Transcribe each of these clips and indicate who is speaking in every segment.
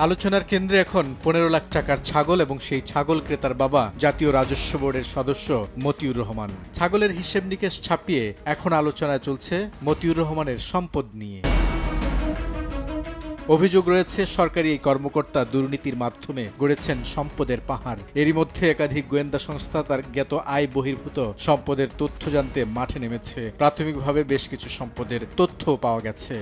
Speaker 1: আলোচনার কেন্দ্রে এখন 15 লাখ টাকার ছাগল এবং সেই ছাগল ক্রেতার বাবা জাতীয় রাজস্ব বোর্ডের সদস্য মতিউর রহমান। ছাগলের হিসেব নিকেশ ছাপিয়ে এখন আলোচনা চলছে মতিউর রহমানের সম্পদ নিয়ে। অভিযোগ রয়েছে সরকারি এই কর্মকর্তা দুর্নীতির মাধ্যমে গড়েছেন সম্পদের পাহাড়। এরই মধ্যে একাধিক গোয়েন্দা সংস্থা তার জ্ঞাত আয় বহির্ভূত সম্পদের তথ্য জানতে মাঠে নেমেছে। প্রাথমিকভাবে বেশ কিছু সম্পদের তথ্য পাওয়া গেছে।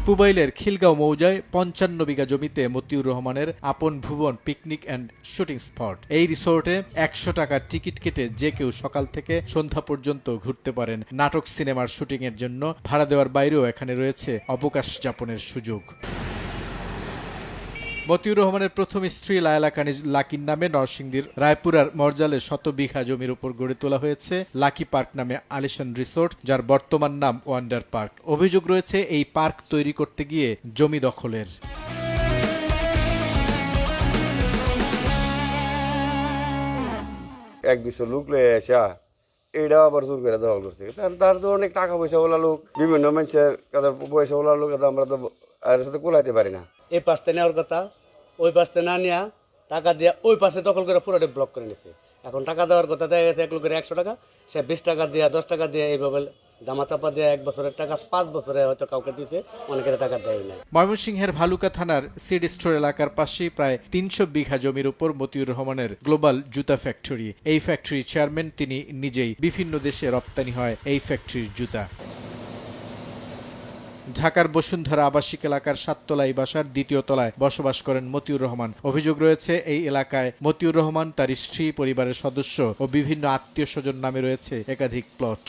Speaker 1: পুবাইলের খিলগাঁও মৌজায় 55 বিঘা জমিতে মতিউর রহমানের আপন ভুবন পিকনিক অ্যান্ড শুটিং স্পট। এই রিসোর্টে 100 টাকার টিকিট কেটে যে কেউ সকাল থেকে সন্ধ্যা পর্যন্ত ঘুরতে পারেন। নাটক সিনেমার শুটিং এর জন্য ভাড়া দেওয়ার বাইরেও এখানে রয়েছে অবকাশ যাপনের সুযোগ। মতিউর রহমানের প্রথম স্ত্রী লায়লা কানিজ লাকির নামে নরসিংদীর রায়পুরার মরজালে 100 বিঘা জমির উপর গড়ে তোলা হয়েছে লাকি পার্ক নামে আলিশান রিসোর্ট, যার বর্তমান নাম ওয়ান্ডার পার্ক। অভিযোগ রয়েছে এই পার্ক তৈরি করতে গিয়ে জমি দখলের।
Speaker 2: এক দুশো লোক লয়ে আসা এটা আবার জোর করে দখল করছে। তার তো অনেক টাকা পয়সাওয়ালা লোক, বিভিন্ন মানুষের পয়সাওয়ালা লোক, আমরা তো আর সাথে কোলাইতে পারি না।
Speaker 3: এই পাশে নেওয়ার কথা, ওই পাশে না নেওয়া, টাকা দিয়ে ওই পাশে দখল করে পুরোটা ব্লক করে নিচ্ছে। এখন টাকা দেওয়ার কথা দেখা গেছে এক লোকের 100 টাকা, সে 20 টাকা দিয়ে 10 টাকা দিয়ে এইভাবে দামাচাপা দিয়ে 1 বছরের টাকা 5 বছরে হয়তো কাউকে দিচ্ছে, অনেকের টাকা দেয় না।
Speaker 1: ময়মনসিংহের ভালুকা থানার সিড স্টোর এলাকার পাশেই প্রায় 300 বিঘা জমির উপর মতিউর রহমানের গ্লোবাল জুতা ফ্যাক্টরি। এই ফ্যাক্টরির চেয়ারম্যান তিনি নিজেই। বিভিন্ন দেশে রপ্তানি হয় এই ফ্যাক্টরির জুতা। ঢাকার বসুন্ধরা আবাসিক এলাকার 7 তলাই বাসার 2য় তলায় বসবাস করেন মতিউর রহমান। অভিযোগ রয়েছে এই এলাকায় মতিউর রহমান, তার স্ত্রী, পরিবারের সদস্য ও বিভিন্ন আত্মীয় স্বজন নামে রয়েছে একাধিক প্লট।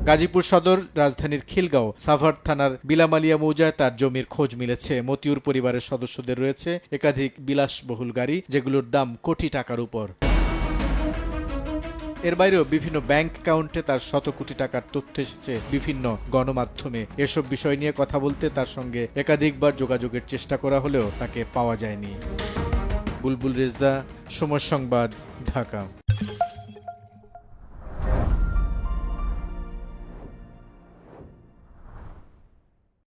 Speaker 1: গাজীপুর সদর, রাজধানীর খিলগাঁও, সাভার থানার বিলামালিয়া মৌজায় তার জমির খোঁজ মিলেছে। মতিউর পরিবারের সদস্যদের রয়েছে একাধিক বিলাসবহুল গাড়ি, যেগুলোর দাম কোটি টাকার উপর। এর বাইরেও বিভিন্ন ব্যাংক অ্যাকাউন্টে তার শত কোটি টাকার তথ্য এসেছে বিভিন্ন গণমাধ্যমে। এসব বিষয় নিয়ে কথা বলতে তার সঙ্গে একাধিকবার যোগাযোগের চেষ্টা করা হলেও তাকে পাওয়া যায়নি। বুলবুল রেজা, সময় সংবাদ, ঢাকা।